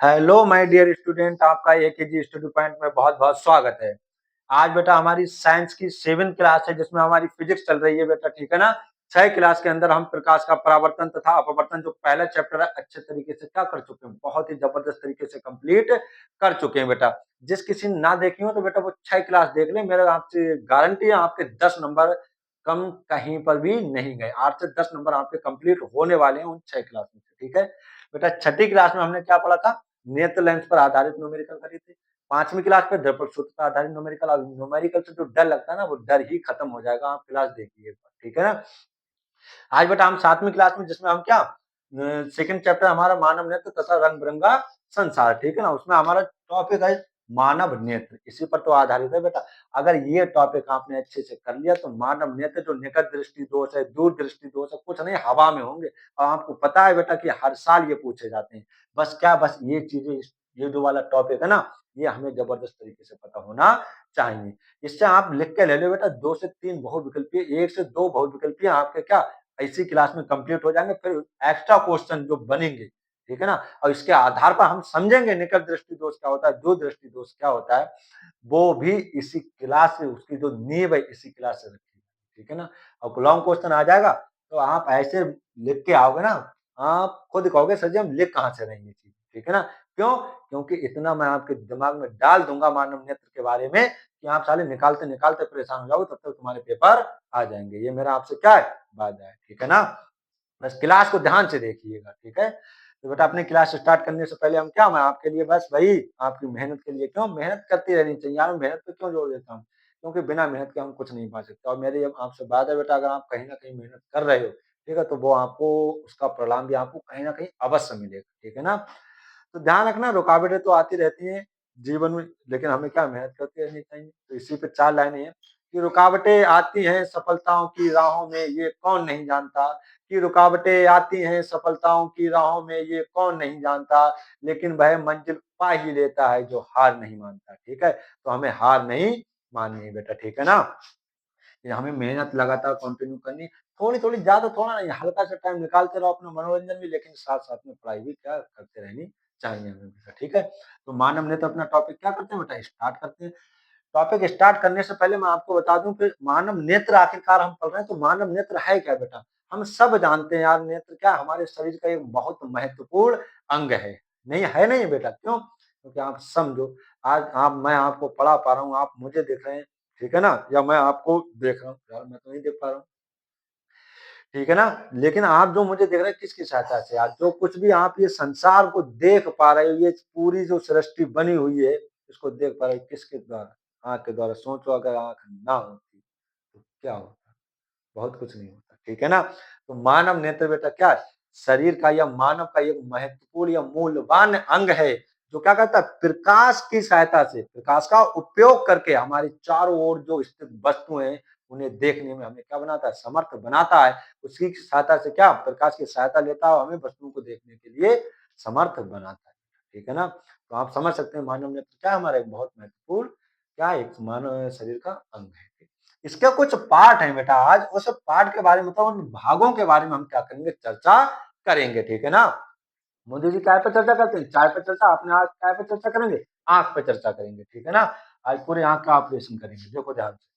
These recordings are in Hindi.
हेलो माय डियर स्टूडेंट, आपका एकेजी स्टडी पॉइंट में बहुत-बहुत स्वागत है। आज बेटा हमारी साइंस की 7th क्लास है जिसमें हमारी फिजिक्स चल रही है बेटा, ठीक है ना? 6 क्लास के अंदर हम प्रकाश का परावर्तन तथा अपवर्तन जो पहला चैप्टर है अच्छे तरीके से क्या कर चुके हैं, बहुत ही जबरदस्त तरीके से कंप्लीट कर चुके हैं बेटा। जिस किसी ने ना देखी हो तो बेटा वो 6 क्लास देख लें, मेरा आपसे गारंटी है आपके 10 नंबर कम कहीं पर भी नहीं गए। 8 से 10 नंबर आपके कंप्लीट होने वाले हैं उन 6 क्लास में से, ठीक है? बेटा छठी क्लास में हमने क्या पढ़ा था? नेत्र लेंस पर आधारित न्यूमेरिकल करी थी। 5वीं क्लास में दर्पण सूत्र पर आधारित न्यूमेरिकल, अब न्यूमेरिकल से जो डर लगता है ना वो डर ही खत्म हो जाएगा, आप क्लास देखिए एक बार, ठीक है ना? आज बेटा हम 7वीं क्लास में जिसमें हम क्या सेकंड चैप्टर हमारा मानव नेत्र तथा रंग-बिरंगा संसार, ठीक है ना? उसमें हमारा टॉपिक है मानव नेत्र, इसी पर तो आधारित है बेटा। अगर ये टॉपिक आपने अच्छे से कर लिया तो मानव नेत्र जो निकट दृष्टि दोष है, दूर दृष्टि दोष है, कुछ नहीं हवा में होंगे और आपको पता है बेटा कि हर साल ये पूछे जाते हैं। बस ये चीज़ें ये जो वाला टॉपिक है ना, ये हमें जबरदस्त तरीके से पता होना चाहिए। इससे आप लिख के ले लो बेटा 2 से 3 बहुविकल्पीय, 1 से 2 बहुविकल्पीय आपके क्या इसी क्लास में कंप्लीट हो जाएंगे, फिर एक्स्ट्रा क्वेश्चन जो बनेंगे, ठीक है ना? और इसके आधार पर हम समझेंगे निकट दृष्टि दोष क्या होता है, दूर दृष्टि दोष क्या होता है, वो भी इसी क्लास से उसकी जो नींव है इसी क्लास से रखी है, ठीक है ना? और लॉन्ग क्वेश्चन आ जाएगा तो आप ऐसे लिख के आओगे ना, आप खुद कहोगे सर जी हम लिख कहाँ से रहे हैं ये चीज़, ठीक है ना? क्यों? क्योंकि इतना मैं आपके दिमाग में डाल दूँगा मानव नेत्र के बारे में कि आप साले निकालते-निकालते परेशान हो जाओगे, तब तक तुम्हारे पेपर आ जाएँगे। ये मेरा आपसे क्या है? वादा है, ठीक है ना? बस क्लास को ध्यान से देखिएगा, ठीक है? तो बेटा अपनी क्लास स्टार्ट करने से पहले हम क्या मैं आपके लिए बस वही आपकी मेहनत के लिए क्यों मेहनत करती रहनी चाहिए यार, मेहनत पे क्यों जोर देता हूँ? क्योंकि बिना मेहनत के हम कुछ नहीं पा सकते और मेरी अब आपसे बात है बेटा, अगर आप कहीं न कहीं मेहनत कर रहे हो, ठीक है? तो वो आपको उसका परिणाम भी आपको कहीं न कहीं अवश्य मिलेगा, ठीक है ना? तो ध्यान रखना रुकावटें तो आती रहती हैं जीवन में, लेकिन हमें क्या मेहनत करते रहनी चाहिए। तो इसी पे 4 लाइनें हैं कि रुकावटें आती हैं सफलताओं की राहों में ये कौन नहीं जानता, कि रुकावटें आती हैं सफलताओं की राहों में ये कौन नहीं जानता, लेकिन वह मंजिल पा ही लेता है जो हार नहीं मानता, ठीक है? तो हमें हार नहीं माननी है बेटा, ठीक है ना? ये हमें मेहनत लगातार कंटिन्यू करनी है। थोड़ी-थोड़ी ज़्यादा थोड़ा नहीं, हल्का सा टाइम निकालते रहो अपना मनोरंजन भी, लेकिन साथ-साथ में पढ़ाई भी क्या करते रहनी चाहिए हमें बेटा, ठीक है? तो मानव नेत्र अपना टॉपिक क्या करते हैं बेटा स्टार्ट करते हैं। टॉपिक स्टार्ट करने से पहले मैं आपको बता दूँ कि मानव नेत्र आखिरकार हम पढ़ रहे हैं तो मानव नेत्र है क्या बेटा? हम सब जानते हैं यार नेत्र क्या हमारे शरीर का एक बहुत महत्वपूर्ण अंग है। नहीं बेटा क्यों? क्योंकि आप समझो आज आप मैं आपको पढ़ा पा रहा हूँ, आप मुझे देख रहे हैं, ठीक है ना? या मैं आपको देख रहा हूँ, यार मैं तो नहीं देख पा रहा हूँ, ठीक है ना? लेकिन आप जो मुझे देख रहे हैं किसकी सहायता से? आज जो कुछ भी आप ये संसार को देख पा रहे हो, ये पूरी जो सृष्टि बनी हुई है, इसको देख पा रहे हो किसके द्वारा? आँख के द्वारा। सोचो अगर आँख ना होती तो क्या होता? बहुत कुछ नहीं होता, ठीक है ना? तो मानव नेत्र बेटा क्या है? शरीर का या मानव का एक महत्वपूर्ण या मूल्यवान अंग है, जो क्या करता है? प्रकाश की सहायता से, प्रकाश का उपयोग करके हमारी चारों ओर जो स्थित वस्तुएँ हैं, उन्हें देखने में हमें क्या बनाता है? समर्थ बनाता है। उसी की सहायता से क्या प्रकाश की सहायता लेता है और हमें वस्तुओं को देखने के लिए समर्थ बनाता है, ठीक है ना? तो आप समझ सकते हैं मानव नेत्र क्या हमारा एक बहुत महत्वपूर्ण क्या एक मानव शरीर का अंग है। इसके कुछ पार्ट हैं बेटा, आज उस पार्ट के बारे में मतलब उन भागों के बारे में हम क्या करेंगे? चर्चा करेंगे, ठीक है ना? मोदी जी काय पे चर्चा करते हैं? चाय पे चर्चा, अपने आज काय पे चर्चा करेंगे? आँख पे चर्चा करेंगे, ठीक है ना? आज पूरे आँख का ऑपरेशन करेंगे, देखो ध्यान से।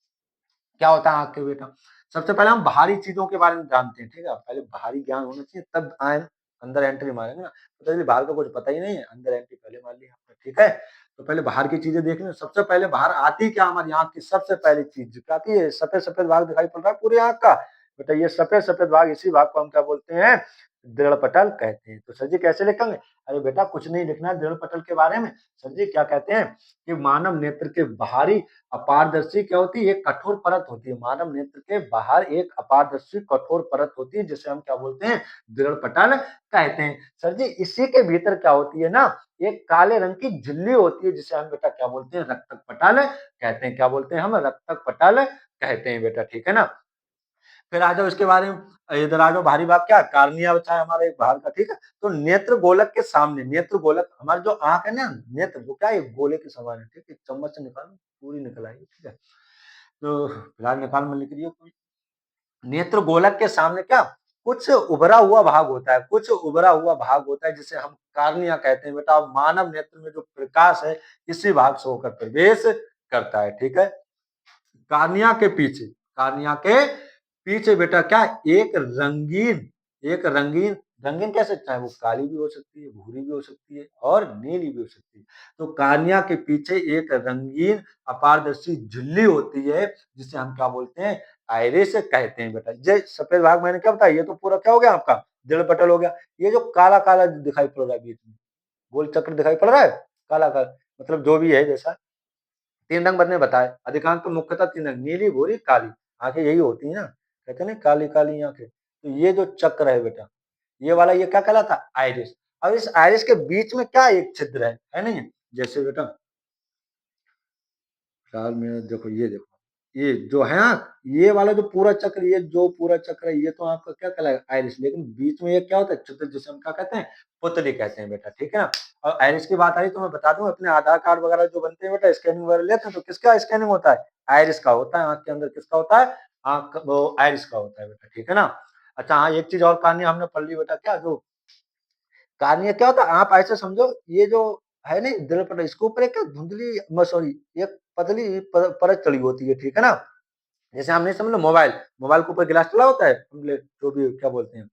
क्या होता है आँख के बेटा? सबसे पहले हम बाहरी चीज़ों के बारे में जानते हैं, ठीक है? पहले बाहरी ज्ञान होना चाहिए तब अंदर एंट्री मारेंगे ना। तो चलिए बाहर का कुछ पता ही नहीं है, अंदर एंट्री पहले मार ली आपने, ठीक है? तो पहले बाहर की चीज़ें देख लें, सबसे पहले बाहर आती क्या हमारी आँख की सबसे पहली चीज़ क्या आती है? सफ़ेद-सफ़ेद भाग दिखाई पड़ रहा है पूरी आँख का। बेटा ये सफ़ेद-सफ़ेद भाग इसी भाग को हम क्या बोलते हैं? दृढ़ पटल कहते हैं। तो सर जी कैसे लिखेंगे? अरे बेटा कुछ नहीं लिखना है दृढ़ पटल के बारे में। सर जी क्या कहते हैं कि मानव नेत्र के बाहरी अपारदर्शी क्या होती है? एक कठोर परत होती है। मानव नेत्र के बाहर एक अपारदर्शी कठोर परत होती है जिसे हम क्या बोलते हैं? दृढ़ पटल कहते हैं। सर जी इसी के भीतर क्या होती है ना? एक काले रंग की झिल्ली होती है जिसे हम बेटा क्या बोलते हैं? रक्तक पटल कहते हैं। क्या बोलते हैं हम? रक्तक पटल कहते हैं बेटा, ठीक है ना? फिर आ जाओ इसके बारे में इधर आ जाओ बाहरी भाग क्या कार्निया बचा है हमारा एक बाहर का, ठीक है? तो नेत्र गोलक के सामने नेत्र गोलक हमारी जो आँख है ना नेत्र वो क्या है गोले के समान है, ठीक है? चम्मच से निकालो पूरी निकल आएगी, ठीक है? तो फिलहाल निकाल मत लिख रही हो कोई। नेत्र गोलक के सामने क्या कुछ उभरा हुआ भाग होता है, कुछ उभरा हुआ भाग होता है जिसे हम कार्निया कहते हैं बेटा। मानव नेत्र में जो प्रकाश है इसी भाग से होकर प्रवेश करता है, ठीक है। कार्निया के पीछे, कार्निया के पीछे बेटा क्या, एक रंगीन, रंगीन कैसे, चाहे वो काली भी हो सकती है, भूरी भी हो सकती है और नीली भी हो सकती है। तो कार्निया के पीछे एक रंगीन अपारदर्शी झिल्ली होती है जिसे हम क्या बोलते हैं, आइरिस कहते हैं बेटा। ये सफेद भाग मैंने क्या बताया, ये तो पूरा क्या हो गया आपका, दृढ़ पटल हो गया। ये जो काला काला दिखाई पड़ रहा है बीच में, गोल चक्र दिखाई पड़ रहा है, काला काला, मतलब जो भी है जैसा, 3 रंग मैंने बताए, अधिकांश तो मुख्यतः 3 रंग, नीली, भूरी, काली। आंखें यही होती है ना, कहते हैं ना काली-काली आंखें। तो ये जो चक्र है बेटा, ये वाला ये क्या कहलाता है, आइरिस। अब इस आइरिस के बीच में क्या एक छिद्र है नहीं? जैसे बेटा ख्याल में देखो, ये देखो, ये जो है ना, ये वाला जो पूरा चक्र, ये जो पूरा चक्र है, ये तो आपका क्या कहलाएगा, आइरिस। लेकिन बीच में ये क्या होता है, छिद्र, जिसे हम क्या कहते हैं, पुतली कहते हैं बेटा, ठीक है ना। और आइरिस की बात आई तो मैं बता दूं, अपने आधार कार्ड वगैरह जो बनते हैं बेटा, स्कैनिंग वगैरह लेते हैं तो किसका स्कैनिंग होता है, आइरिस का होता है। आंख के अंदर किसका होता है, आंख वो आइरिस का होता है बेटा, ठीक है ना। अच्छा हाँ, एक चीज और कहानी हमने पढ़ ली बेटा, क्या जो कार्निया क्या होता है, आप ऐसे समझो, ये जो है ना दर्पण, इसके ऊपर एक धुंधली सॉरी, एक पतली परत चढ़ी होती है, ठीक है ना। जैसे हम नहीं समझ लो, मोबाइल, मोबाइल के ऊपर गिलास चला होता है, जो भी क्या बोलते हैं,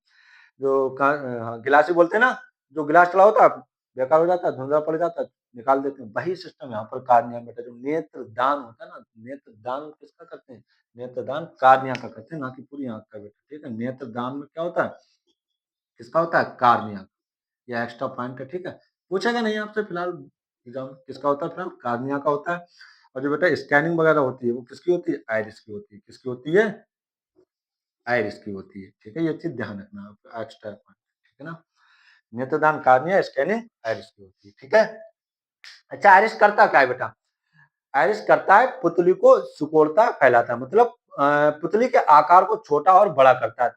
जो हाँ, गिलास ही बोलते हैं ना, जो गिलास चला होता है बेकार हो जाता है, धुंधला पड़ जाता है, निकाल देते हैं। वही सिस्टम यहाँ पर कार्निया में बेटा, जो नेत्र दान होता है ना, नेत्र दान किसका करते हैं, नेत्र दान कार्निया का करते हैं, ना कि पूरी आंख का बेटा, ठीक है। नेत्र दान में क्या होता है, किसका होता है, कार्निया, या एक्स्ट्रा पॉइंट है, ठीक है। पूछेगा नहीं आपसे फिलहाल एग्जाम, किसका होता है फिलहाल, कार्निया का होता है। और जो बेटा स्कैनिंग वगैरह होती है वो किसकी होती है, आइरिस की होती है। किसकी होती है, आइरिस की होती है, ठीक है। ये चीज ध्यान रखना आपका, एक्स्ट्रा पॉइंट, ठीक है ना। नेत्रदान कार्निया, स्कैनिंग आइरिस की होती है, ठीक है। अच्छा, आइरिस करता क्या है बेटा, आइरिस करता है पुतली को सिकोड़ता है, फैलाता है, मतलब पुतली के आकार को छोटा और बड़ा करता है।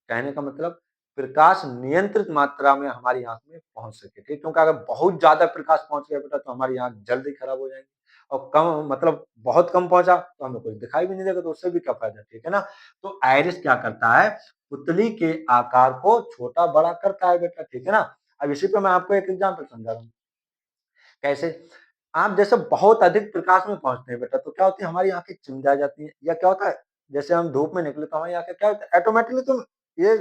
कहने का मतलब प्रकाश नियंत्रित मात्रा में हमारी आंख में पहुंच सके, ठीक। क्योंकि अगर बहुत ज्यादा प्रकाश पहुंच गया बेटा तो हमारी आंख जल्दी खराब हो जाएगी, और कम मतलब बहुत कम पहुंचा तो हमें कुछ दिखाई भी नहीं देगा, तो उससे भी क्या फायदा, ठीक है ना। तो आइरिस क्या करता है, पुतली के आकार को छोटा बड़ा करता है बेटा, ठीक है ना। अब इसी पे मैं आपको एक एग्जाम्पल समझा रहा हूँ, कैसे, आप जैसे बहुत अधिक प्रकाश में पहुंचते हैं बेटा तो क्या होती है, हमारी आंखें चिमटा जाती हैं, या क्या होता है, जैसे हम धूप में निकले तो हमारी आंखें क्या होता है, ऑटोमेटिकली तुम ये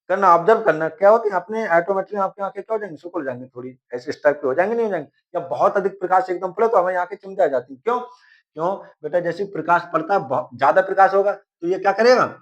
करना, ऑब्जर्व करना, क्या होती है, अपने ऑटोमेटिकली आपकी आंखें क्या हो जाएंगी, सिकुड़ जाएंगी, थोड़ी ऐसे इस टाइप की हो जाएंगी, नहीं हो जाएंगी। या बहुत अधिक प्रकाश एकदम पड़े तो हमारी आंखें चिमटा जाती हैं, क्यों, क्यों बेटा, जैसे प्रकाश पड़ता है, ज्यादा प्रकाश होगा तो ये क्या करेगा,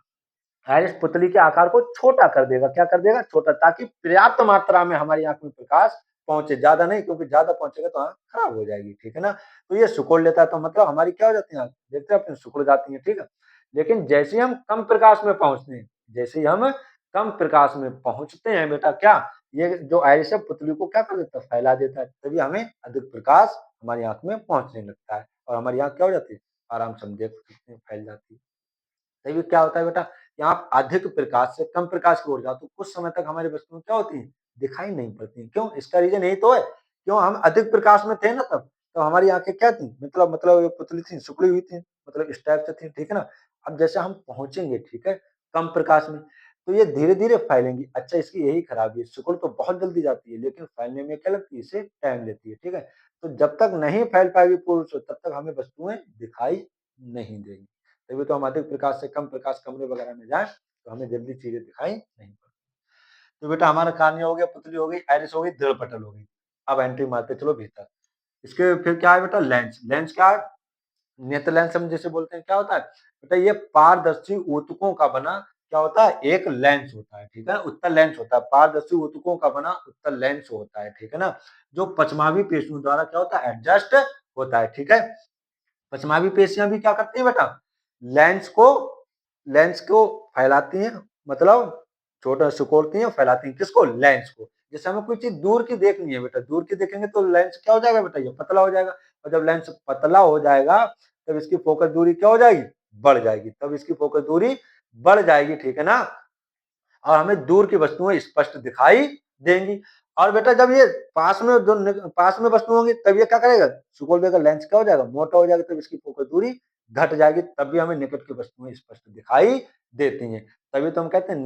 आइरिस पुतली के आकार को छोटा कर देगा, क्या कर देगा, छोटा, ताकि पर्याप्त मात्रा में हमारी आंख में प्रकाश पहुंचे, ज्यादा नहीं, क्योंकि ज्यादा पहुंचेगा तो आंख खराब हो जाएगी, ठीक है ना। तो ये सिकुड़ लेता है, तो मतलब हमारी क्या हो जाती है आंख, देखते हैं अपने सिकुड़ जाती है, ठीक है। लेकिन जैसे ही हम कम प्रकाश में पहुंचते हैं, जैसे ही हम कम प्रकाश में पहुंचते हैं बेटा, क्या ये जो आइरिस है पुतली को क्या कर देता है, फैला देता है, तभी हमें अधिक प्रकाश हमारी आंख में पहुंचने लगता है, और हमारी आंख क्या हो जाती है, आराम से हम देख सकते हैं, फैल जाती है। तभी क्या होता है बेटा कि आप अधिक प्रकाश से कम प्रकाश की ओर जाओ तो कुछ समय तक हमारी वस्तुएं क्या होती हैं, दिखाई नहीं पड़ती हैं। क्यों, इसका रीजन यही तो है, क्यों हम अधिक प्रकाश में थे ना तब, तो हमारी आंखें क्या थी, मतलब ये पुतली थी, सिकुड़ी हुई थी, मतलब इस टाइप से थी, ठीक है ना। अब जैसे हम पहुंचेंगे, ठीक है, कम प्रकाश में, तो ये धीरे धीरे फैलेंगी। अच्छा, इसकी यही खराबी है, सिकुड़ तो बहुत जल्दी जाती है लेकिन फैलने में क्या लगती है, इसे टाइम लेती है, ठीक है। तो जब तक नहीं फैल पाएगी पूर्ण से, तब तक हमें वस्तुएं दिखाई नहीं देगी। तभी तो हम अधिक प्रकाश से कम प्रकाश कमरे वगैरह में जाएँ, तो हमें जल्दी चीज़ें दिखाई नहीं पड़ती। तो बेटा हमारा कार्निया हो गया, पुतली हो गई, आइरिस हो गई, दृढ़ पटल हो गई। अब एंट्री मारते चलो भीतर। इसके फिर क्या है बेटा, लेंस। लेंस क्या है? नेत्र लेंस हम जिसे बोलते हैं, क्या होता है? बेटा ये पारदर्शी ऊतकों का बना क्या होता है? एक लेंस होता है, ठीक है ना? उत्तल लेंस होता है, पारदर्शी ऊतकों का बना उत्तल लेंस होता है, ठीक है ना? जो पश्चमावी पेशियों द्वारा क्या होता है? एडजस्ट होता है, ठीक है? पश्चमावी पेशियां भी क्या करती हैं बेटा, लेंस को लेंस को फैलाती हैं, मतलब छोटा सिकोड़ती हैं, फैलाती हैं, किसको, लेंस को। जैसे हमें कोई चीज दूर की देखनी है बेटा, दूर की देखेंगे तो लेंस क्या हो जाएगा बेटा, ये पतला हो जाएगा, और जब लेंस पतला हो जाएगा तब इसकी फोकस दूरी क्या हो जाएगी, बढ़ जाएगी, तब इसकी फोकस दूरी बढ़ जाएगी, ठीक है ना। और हमें दूर की वस्तुएं स्पष्ट दिखाई देंगी। और बेटा जब ये पास में जो पास में वस्तु होंगी तब ये क्या करेगा, सुकोल देगा, लेंस क्या हो जाएगा, मोटा हो जाएगा, तब इसकी फोकस दूरी घट जाएगी तब भी हमें निकट की वस्तुएं स्पष्ट दिखाई देती हैं। तभी तो हम कहते हैं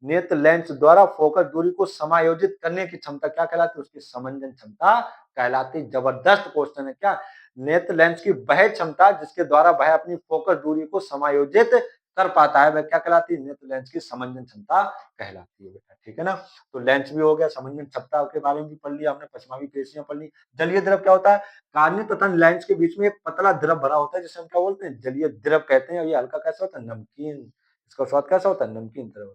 नेत्र लेंस द्वारा फोकस दूरी को समायोजित करने की क्षमता क्या कहलाती है? उसकी समंजन क्षमता कहलाती है। जबरदस्त क्वेश्चन है क्या? नेत्र लेंस की वह क्षमता जिसके द्वारा वह अपनी फोकस दूरी को समायोजित कर पाता है, वह क्या कहलाती है? नेत्र लेंस की समंजन क्षमता कहलाती है बेटा, ठीक है ना। तो लेंस भी हो गया, समंजन क्षमता के बारे में भी पढ़ लिया हमने, पश्चिमावी पेशियां पढ़ ली। जलीय द्रव क्या होता है? कार्निक तथा लेंस के बीच में एक पतला द्रव भरा होता है जिसे हम क्या बोलते हैं? जलीय द्रव कहते हैं। और ये हल्का कैसा होता है? नमकीन। इसका स्वाद कैसा होता है? नमकीन द्रव।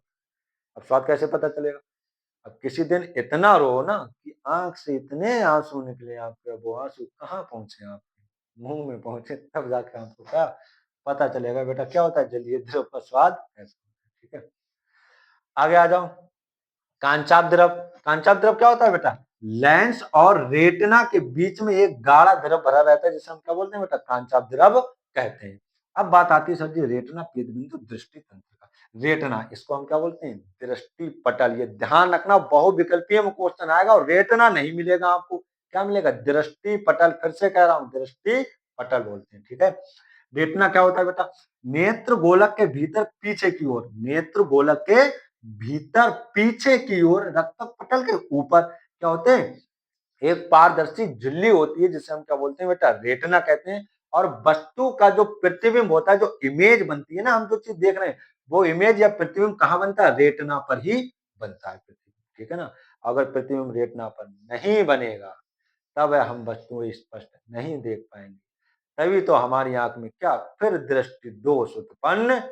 अब स्वाद कैसे पता चलेगा? अब किसी दिन इतना रो ना कि आंख से इतने आंसू निकले आपके, अब वो आंसू कहाँ पहुंचे आपके मुंह में पहुंचे, तब जाके आपको क्या पता चलेगा बेटा क्या होता है जलीय द्रव का स्वाद कैसा होता है। ठीक है, आगे आ जाओ। कांचाप द्रव। कांचाप द्रव क्या होता है बेटा? लेंस और रेटिना के बीच में एक गाढ़ा द्रव भरा रहता है जिसे हम क्या बोलते हैं बेटा? कांचाप द्रव कहते हैं। अब बात आती है सर जी रेटिना पीतबिंदु दृष्टि तंत्र का। रेटिना, इसको हम क्या बोलते हैं? दृष्टि पटल। ये ध्यान रखना, बहुविकल्पीय में क्वेश्चन आएगा और रेटिना नहीं मिलेगा आपको, क्या मिलेगा? दृष्टि पटल। फिर से कह रहा हूं, दृष्टि पटल बोलते हैं। ठीक है, रेटिना क्या होता है बेटा? नेत्र गोलक के भीतर पीछे की ओर, नेत्र गोलक के भीतर पीछे की ओर रक्त पटल के ऊपर क्या होते हैं? एक पारदर्शी झिल्ली होती है जिसे हम क्या बोलते हैं बेटा? रेटिना कहते हैं। और वस्तु का जो प्रतिबिंब होता है, जो इमेज बनती है ना, हम जो चीज देख रहे हैं वो इमेज या प्रतिबिंब कहाँ बनता है? रेटिना पर ही बनता है प्रतिबिंब। ठीक है ना। अगर प्रतिबिंब रेटिना पर नहीं बनेगा तब हम वस्तुएं स्पष्ट नहीं देख पाएंगे, तभी तो हमारी आंख में क्या फिर दृष्टि दोष उत्पन्न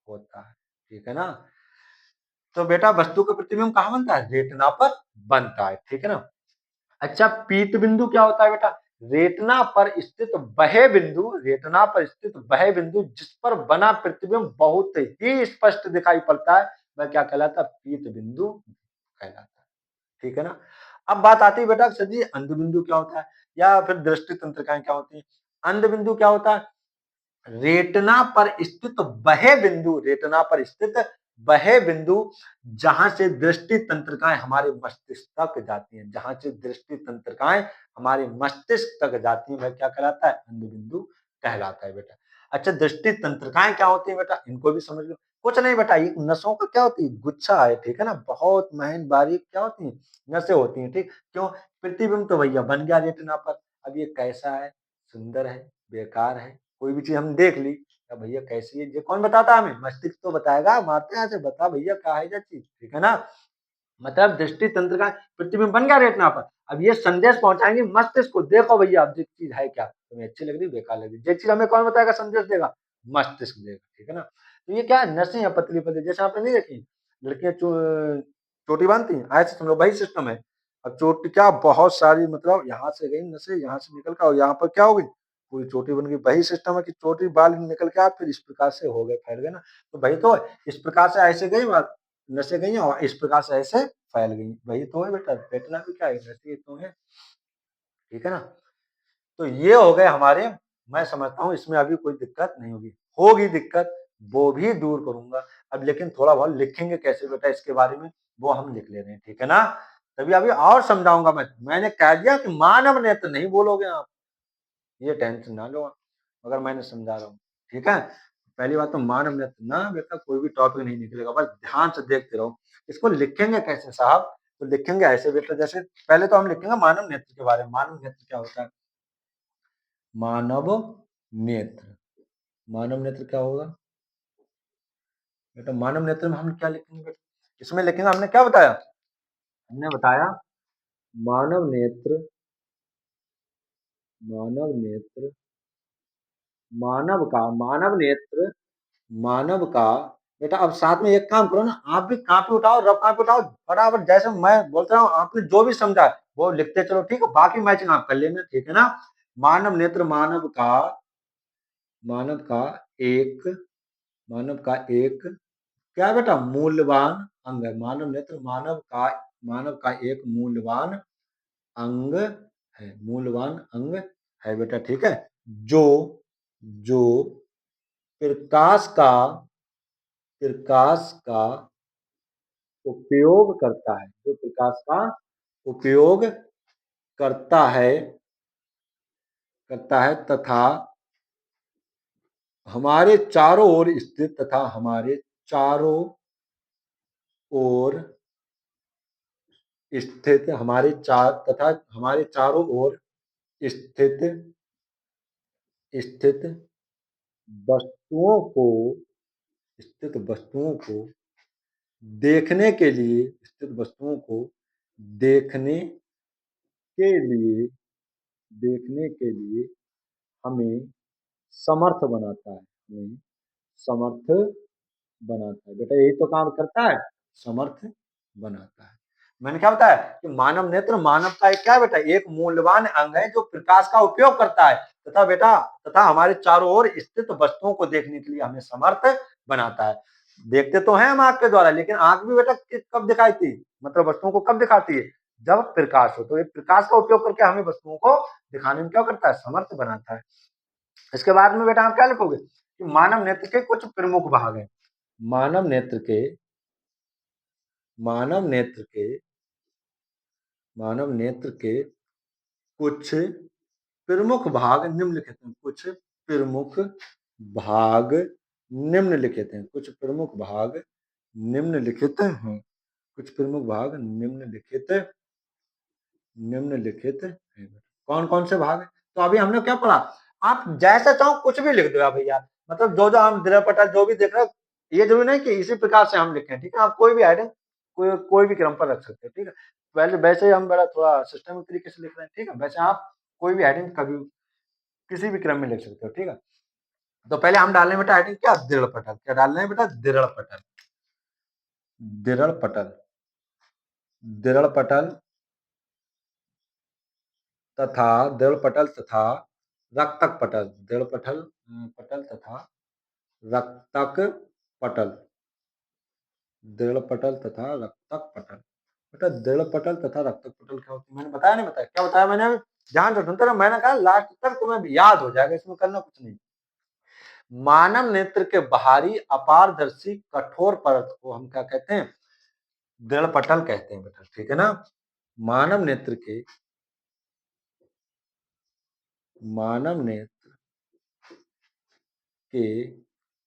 होता है। ठीक है ना। तो बेटा वस्तु का प्रतिबिंब कहाँ बनता है? रेटिना पर बनता है। ठीक है ना। अच्छा, पीत बिंदु क्या होता है बेटा? रेटिना पर स्थित वह बिंदु, रेटिना पर स्थित वह बिंदु जिस पर बना प्रतिबिंब बहुत ही स्पष्ट दिखाई पड़ता है, वह क्या कहलाता है? पीत बिंदु कहलाता है। ठीक है ना। अब बात आती है बेटा सर जी अंध बिंदु क्या होता है, या फिर दृष्टि तंत्रिकाएं क्या होती है? अंध बिंदु क्या होता है? रेटिना पर स्थित वह बिंदु, रेटिना पर स्थित वह बिंदु जहां से दृष्टि तंत्रिकाएं हमारे मस्तिष्क तक जाती हैं, जहां से दृष्टि तंत्रिकाएं हमारे मस्तिष्क तक जाती हैं, वह क्या कहलाता है? अंध बिंदु कहलाता है बेटा। अच्छा, दृष्टि तंत्रिकाएं क्या होती है बेटा? इनको भी समझ लो। कुछ नहीं बेटा, ये नसों का क्या होती है? गुच्छा है। ठीक है ना, बहुत महीन बारीक क्या होती है? नसें होती हैं। ठीक, क्यों? प्रतिबिंब तो भैया बन गया रेटिना पर। अब ये कैसा है? सुंदर है, बेकार है? कोई भी चीज हम देख ली, अब भैया कैसी है ये कौन बताता है हमें? मस्तिष्क तो बताएगा। मारते हैं ऐसे, बता भैया क्या है ये चीज। ठीक है ना। मतलब दृष्टि तंत्र का प्रतिबिंब बन गया रेटिना पर। अब ये संदेश पहुंचाएंगे मस्तिष्क को, देखो भैया अब ये चीज है क्या, तुम्हें अच्छी लग रही, बेकार लग रही, ये चीज हमें कौन बताएगा? संदेश देगा, मस्तिष्क देगा। ठीक है ना। तो ये क्या है? नसें हैं पतली पतली, जैसे आपने नहीं देखी लड़कियां चोटी बांधती हैं, ऐसे समझो वही सिस्टम है। अब चोटी क्या, बहुत सारी, मतलब यहाँ से गई नसें, यहाँ से निकल कर और यहाँ पर क्या हो गई? पूरी चोटी बन गई। वही सिस्टम है कि चोटी बाल निकल के आ फिर इस प्रकार से हो गए, फैल गए ना। तो भाई तो इस प्रकार से ऐसे गई नसें गई और इस प्रकार से ऐसे फैल गई, वही तो है बेटा। पेटना भी क्या है? नसें तो है। ठीक है ना। तो ये हो गए हमारे। मैं समझता हूँ इसमें अभी कोई दिक्कत नहीं होगी, होगी दिक्कत वो भी दूर करूंगा। अब लेकिन थोड़ा बहुत लिखेंगे कैसे बेटा इसके बारे में, वो हम लिख ले रहे हैं। ठीक है ना। तभी अभी और समझाऊंगा मैं। मैंने कह दिया कि मानव नेत्र नहीं बोलोगे आप, ये टेंशन ना लो आप, अगर मैंने समझा रहा हूँ। ठीक है। पहली बात तो मानव नेत्र ना बेटा कोई भी टॉपिक नहीं निकलेगा, बस ध्यान से देखते रहो। इसको लिखेंगे कैसे साहब? तो लिखेंगे ऐसे बेटा, जैसे पहले तो हम लिखेंगे मानव नेत्र के बारे में। मानव नेत्र क्या होता है? मानव नेत्र, मानव नेत्र क्या होगा बेटा? मानव नेत्र में हम क्या लिखेंगे बेटा? इसमें लिखेंगे, हमने क्या बताया? हमने बताया मानव नेत्र, मानव नेत्र, मानव नेत्र, मानव का। बेटा अब साथ में एक काम करो ना, आप भी कापी उठाओ, रफ कापी उठाओ, बराबर जैसे मैं बोलता रहा हूँ आपने जो भी समझा वो लिखते चलो। ठीक है, बाकी मैचिंग आप कर लेंगे। ठीक है ना। मानव नेत्र, मानव का एक, मानव का एक क्या बेटा? मूल्यवान अंग है। मानव नेत्र मानव का एक मूल्यवान अंग है, मूल्यवान अंग है बेटा। ठीक है। जो जो प्रकाश का, प्रकाश का उपयोग करता है, जो प्रकाश का उपयोग करता है, तथा हमारे चारों ओर स्थित तथा हमारे चारों ओर स्थित हमारे चार तथा हमारे चारों ओर स्थित स्थित वस्तुओं को स्थित वस्तुओं को देखने के लिए स्थित वस्तुओं को देखने के लिए देखने के लिए हमें समर्थ बनाता है, हमें समर्थ बनाता है। बेटा यही तो काम करता है, समर्थ बनाता है। मैंने क्या बताया कि मानव नेत्र मानव का एक क्या है बेटा, एक मूल्यवान अंग है जो प्रकाश का उपयोग करता है तथा बेटा तथा हमारे चारों ओर स्थित वस्तुओं को देखने के लिए हमें समर्थ बनाता है। देखते तो हैं हम आंख के द्वारा, लेकिन आंख भी बेटा कब दिखाई थी, मतलब वस्तुओं को कब दिखाती है, जब प्रकाश हो। तो ये प्रकाश का उपयोग करके हमें वस्तुओं को दिखाने में क्या करता है, समर्थ बनाता है। इसके बाद में बेटा आप क्या लिखोगे कि मानव नेत्र के कुछ प्रमुख भाग हैं। मानव नेत्र के मानव नेत्र के मानव नेत्र के कुछ प्रमुख भाग निम्नलिखित हैं। कुछ प्रमुख भाग निम्नलिखित हैं। कुछ प्रमुख भाग निम्नलिखित हैं। कुछ प्रमुख भाग निम्नलिखित हैं। कौन कौन से भाग हैं? तो अभी हमने क्या पढ़ा, आप जैसे चाहो कुछ भी लिख दो भैया, मतलब जो जो हम दृढ़पटल जो भी देख रहे हो, ये जरूरी नहीं कि इसी प्रकार से हम लिखें, ठीक है। आप कोई भी आइटम कोई भी क्रम पर रख सकते हो, ठीक है। पहले वैसे ही हम बड़ा थोड़ा सिस्टमिक तरीके से लिख रहे हैं, ठीक है। वैसे आप कोई भी आइटम कभी किसी भी क्रम में लिख सकते हो, ठीक है। तो पहले हम डालने बेटा आइटम क्या, दृढ़पटल। क्या डालना है बेटा, दृढ़पटल। दृढ़पटल दृढ़पटल तथा दृढ़पटल तथा रक्तक पटल। दृढ़पटल पटल तथा रक्तक पटल। दृढ़पटल तथा रक्तक पटल। बेटा दृढ़पटल तथा रक्तक पटल क्या होती है, मैंने बताया नहीं बताया, क्या बताया मैंने अभी, ध्यान से सुनते रहो। मैंने कहा लास्ट तक तुम्हें भी याद हो जाएगा, इसमें करना कुछ नहीं। मानव नेत्र के बाहरी अपारदर्शी कठोर परत को हम क्या कहते हैं, दृढ़पटल कहते हैं बेटा, ठीक है ना। मानव नेत्र के मानव नेत्र के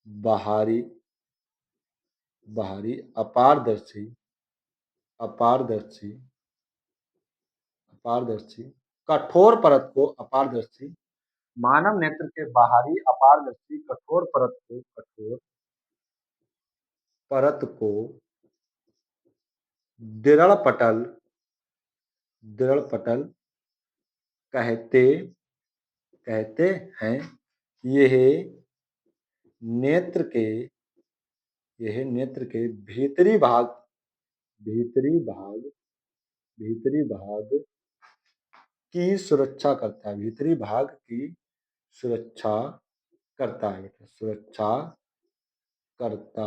बाहरी बाहरी अपारदर्शी अपारदर्शी अपारदर्शी कठोर परत को अपारदर्शी मानव नेत्र के बाहरी अपारदर्शी कठोर परत को दृढ़ पटल कहते कहते हैं। यह नेत्र के नेत्र के भीतरी भाग भीतरी भाग की सुरक्षा करता है। भीतरी भाग की सुरक्षा करता है बेटा, सुरक्षा करता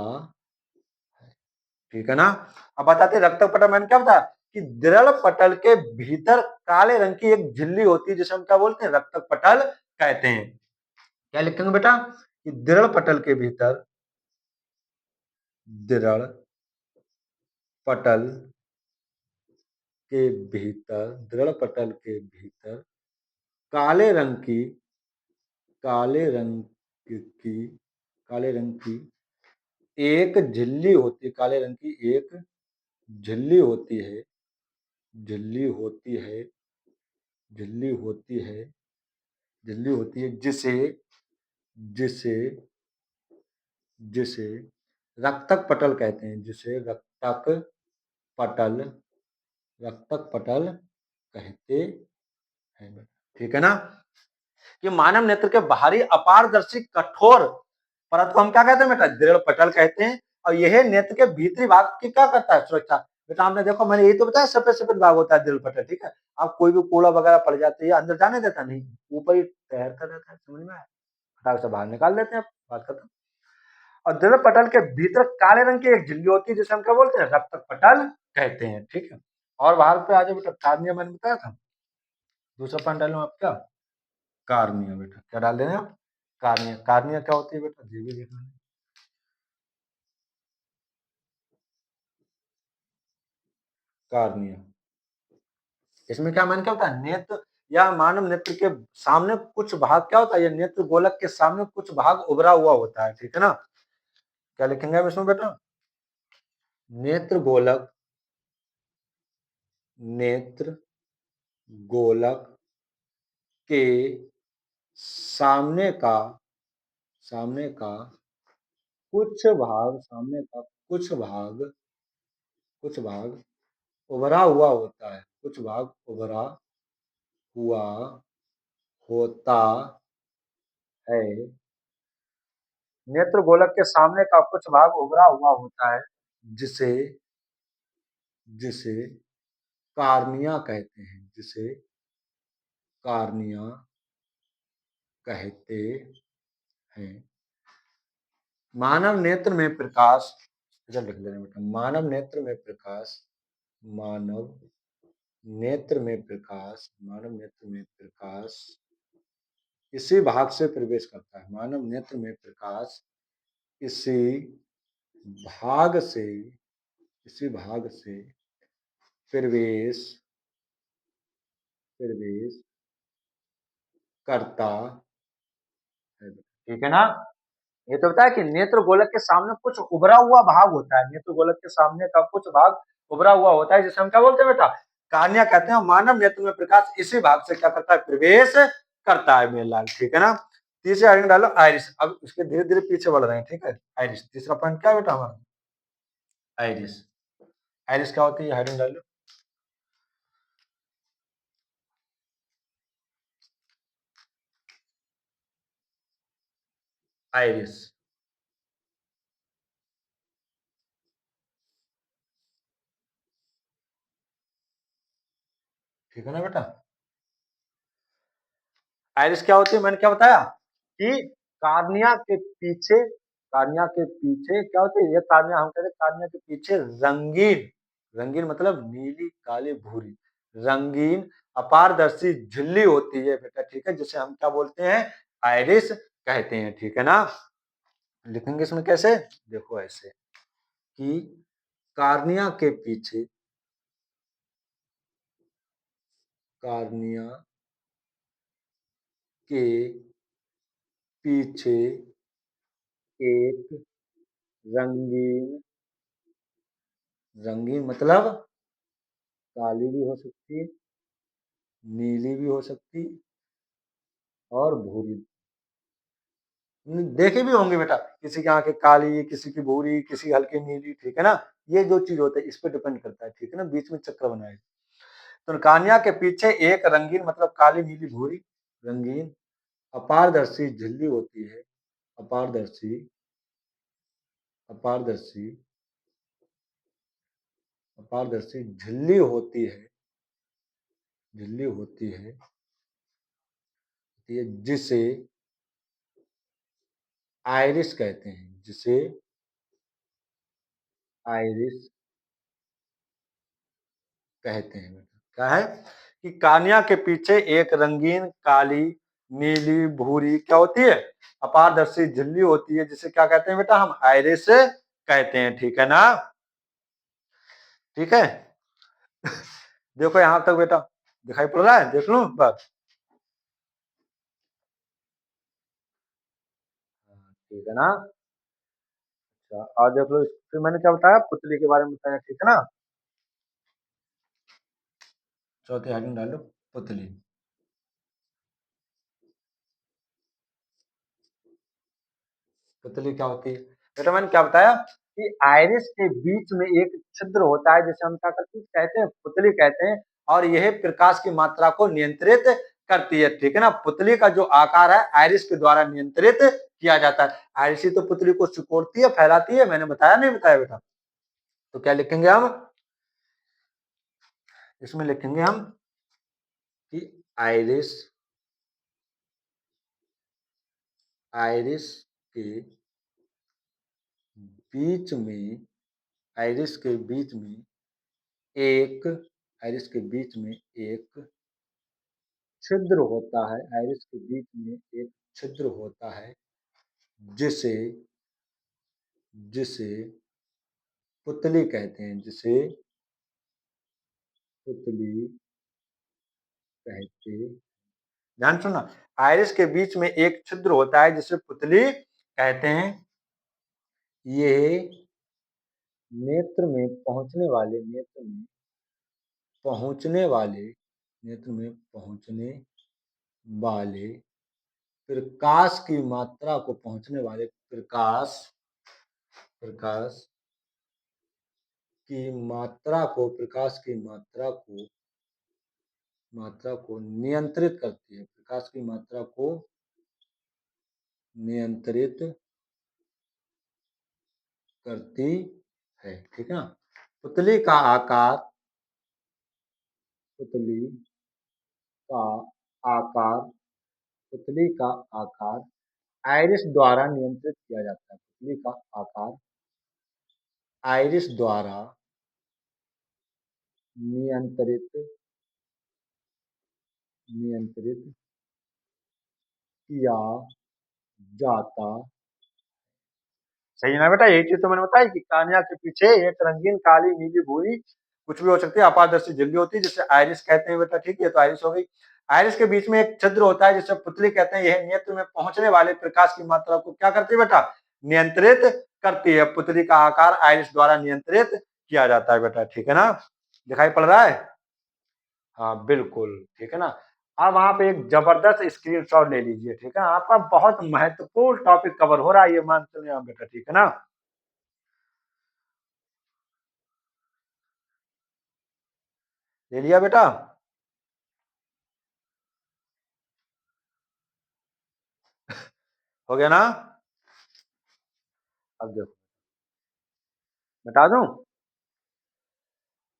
है, ठीक है ना। अब बताते रक्त पटल, मैंने क्या बताया कि दृढ़ पटल के भीतर काले रंग की एक झिल्ली होती है जिसे हम क्या बोलते हैं, रक्त पटल कहते हैं। क्या लिखेंगे बेटा कि दृढ़ पटल के भीतर दृढ़ पटल दृढ़ पटल के भीतर काले रंग की काले रंग की काले रंग की एक झिल्ली होती है। काले रंग की एक झिल्ली होती है झिल्ली होती है झिल्ली होती है झिल्ली होती है जिसे जिसे जिसे रक्तक पटल कहते हैं। जिसे पटल रक्तक पटल कहते हैं, ठीक है ना। कि मानव नेत्र के बाहरी अपारदर्शी कठोर परत को हम क्या कहते हैं बेटा, दृढ़ पटल कहते हैं। और यह नेत्र के भीतरी भाग की क्या करता है, सुरक्षा। बेटा आपने देखो मैंने यही तो बताया, सफेद सफेद भाग होता है दृढ़ पटल, ठीक है। अब कोई भी कूड़ा वगैरह पड़ जाती है अंदर जाने देता नहीं, ऊपर ही तैरता रहता है, समझ में आया। फटाक से बाहर निकाल देते हैं, बात खत्म। और दृढ़ पटल के भीतर काले रंग की एक झिल्ली होती है जिसे हम क्या बोलते हैं, रक्त पटल कहते हैं, ठीक है। और बाहर पे आ जाए बेटा, कार्निया मैंने बताया था। दूसरा पॉइंट डालूं आप क्या, कार्निया। बेटा क्या डाल देना आप, कार्निया। कार्निया क्या होती है बेटा, ये भी देखना। कार्निया, इसमें क्या मैंने क्या होता है, नेत्र या मानव नेत्र के सामने कुछ भाग क्या होता है, ये नेत्र गोलक के सामने कुछ भाग उभरा हुआ होता है, ठीक है ना। क्या लिखेंगे आप इसमें बेटा? नेत्र गोलक, नेत्र गोलक के सामने का, सामने का कुछ भाग, सामने का कुछ भाग उभरा हुआ होता है, कुछ भाग उभरा हुआ होता है। नेत्र गोलक के सामने का कुछ भाग उभरा हुआ होता है, जिसे जिसे कार्निया कहते हैं, जिसे कार्निया कहते हैं। मानव नेत्र में प्रकाश, इधर लिख लेना बेटा, मानव नेत्र में प्रकाश, मानव नेत्र में प्रकाश, मानव नेत्र में प्रकाश इसी भाग से प्रवेश करता है। मानव नेत्र में प्रकाश इसी भाग से, इसी भाग से प्रवेश प्रवेश करता है, ठीक है ना। ये तो बताया कि नेत्र गोलक के सामने कुछ उभरा हुआ भाग होता है, नेत्र गोलक के सामने का कुछ भाग उभरा हुआ होता है, जिसे हम क्या बोलते हैं बेटा? कार्निया कहते हैं। मानव नेत्र में प्रकाश इसी भाग से क्या करता है? प्रवेश करता है मेरे लाल, ठीक है ना। तीसरे हेडिंग डालो आइरिस। अब इसके धीरे धीरे पीछे बढ़ रहे हैं, ठीक है। आइरिस तीसरा पॉइंट क्या है बेटा हमारा? आइरिस। आइरिस क्या होती है? हेडिंग डालो आइरिस, ठीक है ना बेटा। आइरिस क्या होती है? मैंने क्या बताया कि कार्निया के पीछे, कार्निया के पीछे क्या होती है? ये कार्निया, हम कहते हैं कार्निया के पीछे रंगीन, रंगीन मतलब नीली काली भूरी, रंगीन अपारदर्शी झिल्ली होती है बेटा, ठीक है, जिसे हम क्या बोलते हैं? आइरिस कहते हैं, ठीक है ना। लिखेंगे इसमें कैसे? देखो ऐसे कि कार्निया के पीछे, कार्निया के पीछे एक रंगीन, रंगीन मतलब काली भी हो सकती है, नीली भी हो सकती और भूरी। देखे भी होंगे बेटा, किसी की आंखें काली, किसी की भूरी, किसी की हल्की नीली, ठीक है ना। ये जो चीज होता है इस पे डिपेंड करता है, ठीक है ना। बीच में चक्र बनाए। तो कान्या के पीछे एक रंगीन मतलब काली नीली भूरी रंगीन अपारदर्शी झिल्ली होती है, अपारदर्शी, अपारदर्शी, अपारदर्शी झिल्ली होती है, झिल्ली होती है, जिसे आइरिस कहते हैं, जिसे आइरिस कहते हैं बेटा। क्या है कि कान्या के पीछे एक रंगीन काली नीली भूरी क्या होती है? अपारदर्शी झिल्ली होती है, जिसे क्या कहते हैं बेटा? हम आइरिस कहते हैं, ठीक है ना। ठीक है। देखो यहां तक बेटा दिखाई पड़ रहा है? देख लूं बस, ठीक है ना। अच्छा और देख लो, फिर मैंने क्या बताया? पुतली के बारे में बताया, ठीक है ना। चौथे हेडिंग डालो पुतली। पुतली क्या होती है बेटा? मैंने क्या बताया कि आइरिस के बीच में एक छिद्र होता है, जिसे हम क्या करते हैं? कहते हैं पुतली कहते हैं। और यह प्रकाश की मात्रा को नियंत्रित करती है, ठीक है ना। पुतली का जो आकार है आइरिस के द्वारा नियंत्रित किया जाता है। आइरिस ही तो पुतली को सिकोड़ती है, फैलाती है। मैंने बताया नहीं बताया बेटा? तो क्या लिखेंगे हम इसमें? लिखेंगे हम कि आइरिस, आइरिस के बीच में, आइरिस के बीच में एक, आइरिस के बीच में एक छिद्र होता है, आइरिस के बीच में एक छिद्र होता है, जिसे, जिसे पुतली कहते हैं, जिसे पुतली कहते, ध्यान सुनना, आइरिस के बीच में एक छिद्र होता है जिसे पुतली कहते हैं। ये नेत्र में पहुंचने वाले नेत्र में पहुंचने वाले प्रकाश की मात्रा को प्रकाश की मात्रा को नियंत्रित करती है, प्रकाश की मात्रा को नियंत्रित करती है, ठीक है ना। पुतली का आकार पुतली का आकार पुतली का आकार आइरिस द्वारा नियंत्रित किया जाता है। पुतली का आकार आइरिस द्वारा नियंत्रित किया जाता। सही ना बेटा, यही चीज तो मैंने बताई कि कान्या के पीछे एक रंगीन काली नीली भूरी कुछ भी हो सकती है, अपारदर्शी झिल्ली होती है जिसे आइरिस कहते हैं बेटा, ठीक है, तो आइरिस हो गई। आइरिस के बीच में एक छिद्र होता है जिसे पुतली कहते हैं। यह नेत्र में पहुंचने वाले प्रकाश की मात्रा को क्या करती है बेटा, नियंत्रित करती है। पुतली का आकार आइरिस द्वारा नियंत्रित किया जाता है बेटा, ठीक है ना, दिखाई पड़ रहा है। हाँ बिल्कुल, ठीक है ना। अब आप एक जबरदस्त स्क्रीनशॉट ले लीजिए, ठीक है, आपका बहुत महत्वपूर्ण टॉपिक कवर हो रहा है, ये मान चलिए आप बेटा, ठीक है ना। ले लिया बेटा, हो गया ना। अब देखो, बता दूं,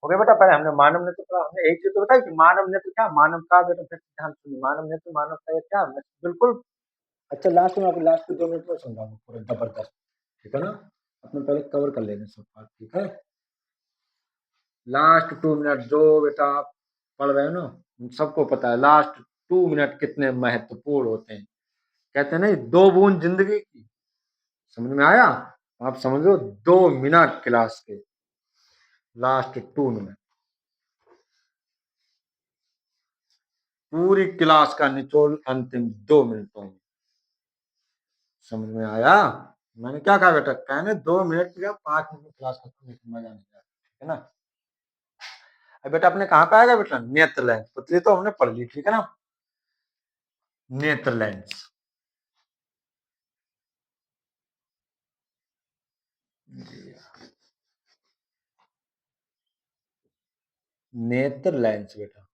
हो गया बेटा। पहले हमने मानव नेत्र पढ़ा, हमने एक चीज तो बताई कि मानव नेत्र क्या, मानव का बेटा, फिर ध्यान सुनिए, मानव नेत्र मानव का ये क्या, बिल्कुल। अच्छा लास्ट में, आपको लास्ट के 2 मिनट में समझाऊंगा पूरा जबरदस्त, ठीक है ना। अपने पहले कवर कर लेंगे सब बात, ठीक है। लास्ट 2 मिनट जो बेटा आप पढ़ रहे हो ना, सबको पता है लास्ट 2 मिनट कितने महत्वपूर्ण होते हैं। कहते हैं नहीं, 2 बूंद जिंदगी की, समझ में आया। आप समझो 2 मिनट क्लास के, लास्ट 2 मिनट, पूरी क्लास का निचोड़ अंतिम 2 मिनटों में, समझ में आया। मैंने क्या कहा बेटा, कहने 2 मिनट या 5 मिनट में क्लास खत्म, मजा नहीं आया, ठीक है ना। अब बेटा अपने कहाँ पे आएगा बेटा, नेत्र लेंस, पुतली तो हमने पढ़ ली, ठीक है ना। नेत्र लेंस, नेत्र लेंस बेटा,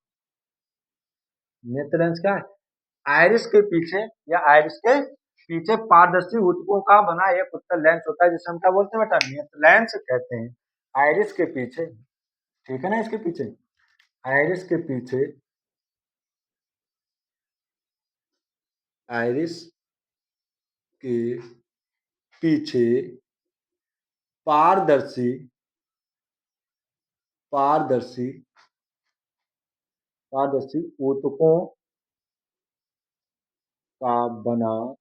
नेत्र लेंस क्या है, आइरिस के पीछे या आइरिस के पीछे पारदर्शी ऊतकों का बना एक उत्तल लेंस होता है जिसे हम क्या बोलते हैं बेटा, नेत्र लेंस कहते हैं। आइरिस के पीछे, ठीक है ना, इसके पीछे, आइरिस के पीछे, आइरिस के पीछे पारदर्शी पारदर्शी पारदर्शी ऊतकों का बना,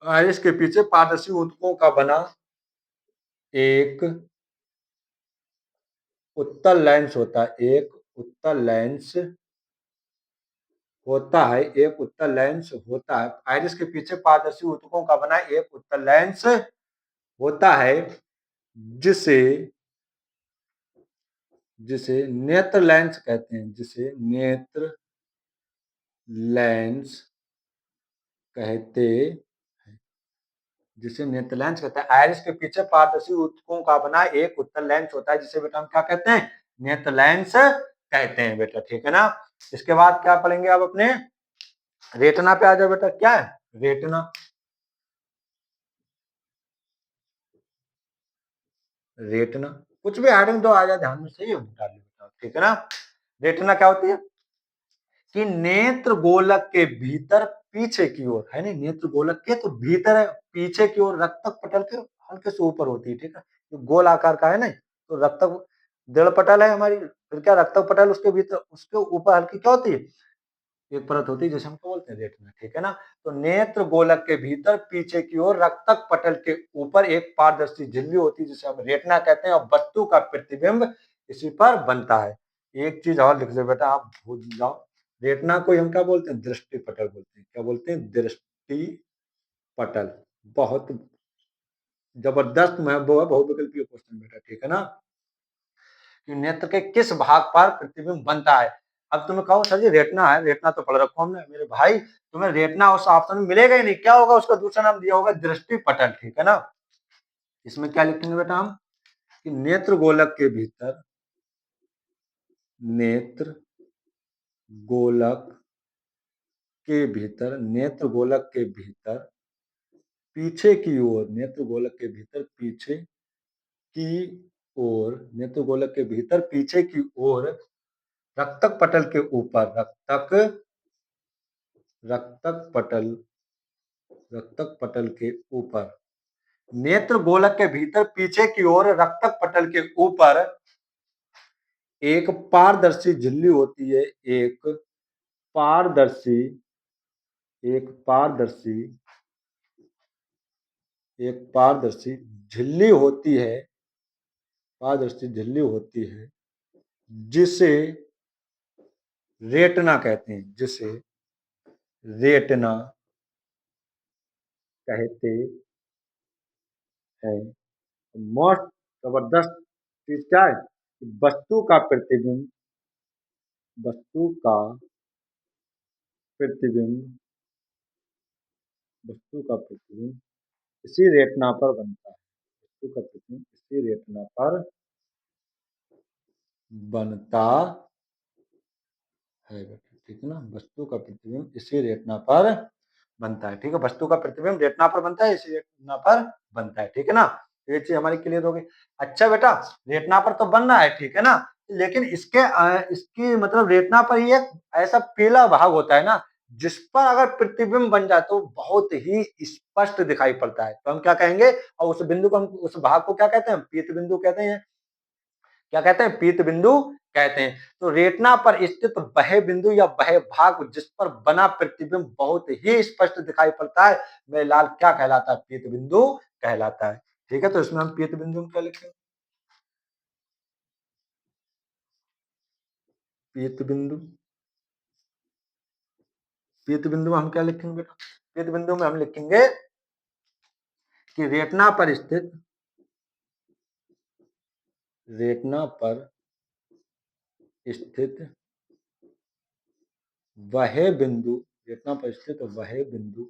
आइरिस के पीछे पारदर्शी ऊतकों का बना एक उत्तल लेंस होता है, एक उत्तल लेंस होता है, एक उत्तल लेंस होता है। आइरिस के पीछे पारदर्शी ऊतकों का बना एक उत्तल लेंस होता है जिसे जिसे नेत्र लेंस कहते हैं, जिसे नेत्र लेंस कहते हैं, जिसे नेत्र लेंस कहते हैं। आइरिस के पीछे पारदर्शी ऊतकों का बना एक उत्तल लेंस होता है जिसे बेटा हम क्या कहते हैं, नेत्र लेंस कहते हैं बेटा, ठीक है ना। इसके बाद क्या पढ़ेंगे आप अपने रेटिना पे आ जाओ बेटा, क्या है रेटिना, रेटिना कुछ भी हेडिंग दो आ जाए ध्यान में, सही है बेटा, ठीक है ना। रेटिना क्या होती है कि नेत्र गोलक के भीतर पीछे की ओर है, नहीं नेत्र गोलक के तो भीतर है, पीछे की ओर रक्तक पटल के हल्के से ऊपर होती है, ठीक है, तो गोल आकार का है ना, तो रक्तक दृढ़ पटल है हमारी, फिर क्या रक्तक पटल, उसके भीतर उसके ऊपर हल्की क्या होती है, एक परत होती है जिसे हम क्या बोलते हैं रेटिना, ठीक है ना। तो नेत्र गोलक के भीतर पीछे की ओर रक्तक पटल के ऊपर एक पारदर्शी झिल्ली होती है जिसे हम रेटिना कहते हैं, और वस्तु का प्रतिबिंब इसी पर बनता है। एक चीज और लिख लो बेटा, आप भूल जाओ। रेटना को हम क्या बोलते हैं? दृष्टि पटल बोलते हैं। क्या बोलते हैं? दृष्टि पटल। बहुत जबरदस्त मैं वो है बहुविकल्पीय क्वेश्चन बेटा, ठीक है ना। कि नेत्र के किस भाग पर प्रतिबिंब बनता है? अब तुम्हें कहो सर जी रेटना है, रेटना तो पढ़ रखो हमने। मेरे भाई तुम्हें रेटना उस ऑप्शन में मिलेगा ही नहीं, क्या होगा उसका दूसरा नाम दिया होगा दृष्टि पटल, ठीक है ना। इसमें क्या लिखेंगे बेटा हम? कि नेत्र गोलक के भीतर, नेत्र गोलक के भीतर, नेत्र गोलक के भीतर पीछे की ओर, नेत्र गोलक के भीतर पीछे की ओर, नेत्र गोलक के भीतर पीछे की ओर रक्तक पटल के ऊपर, रक्तक पटल, रक्तक पटल के ऊपर, नेत्र गोलक के भीतर पीछे की ओर रक्तक पटल के ऊपर एक पारदर्शी झिल्ली होती है। पारदर्शी एक पारदर्शी एक पारदर्शी झिल्ली होती है, पारदर्शी झिल्ली होती है, जिसे रेटना कहते हैं, जिसे रेटना कहते हैं। मोस्ट जबरदस्त चीज क्या है? वस्तु का प्रतिबिंब, वस्तु का प्रतिबिंब, वस्तु का प्रतिबिंब इसी रेटना पर बनता है। वस्तु का प्रतिबिंब इसी रेटना पर बनता है बेटा, ठीक है ना। वस्तु का प्रतिबिंब इसी रेटना पर बनता है, ठीक है। वस्तु का प्रतिबिंब रेटना पर बनता है, इसी रेटना पर बनता है, ठीक है ना। ये चीज हमारी क्लियर हो गई। अच्छा बेटा, रेटना पर तो बनना है, ठीक है ना। लेकिन इसकी मतलब रेटना पर ही एक ऐसा पीला भाग होता है ना, जिस पर अगर प्रतिबिंब बन जाए तो बहुत ही स्पष्ट दिखाई पड़ता है। तो हम क्या कहेंगे? और उस बिंदु को हम, उस भाग को क्या कहते हैं? पीत बिंदु कहते हैं। क्या कहते हैं? पीत बिंदु कहते हैं। तो रेटना पर स्थित वह बिंदु या वह भाग जिस पर बना प्रतिबिंब बहुत ही स्पष्ट दिखाई पड़ता है, मेरे लाल क्या कहलाता है? पीत बिंदु कहलाता है, ठीक है। तो इसमें हम पीत बिंदु में क्या लिखेंगे? पीत बिंदु, पीत बिंदु में हम क्या लिखेंगे बेटा? पीत बिंदु में हम लिखेंगे कि रेटना पर स्थित, रेटना पर स्थित वह बिंदु, रेटना पर स्थित वह बिंदु,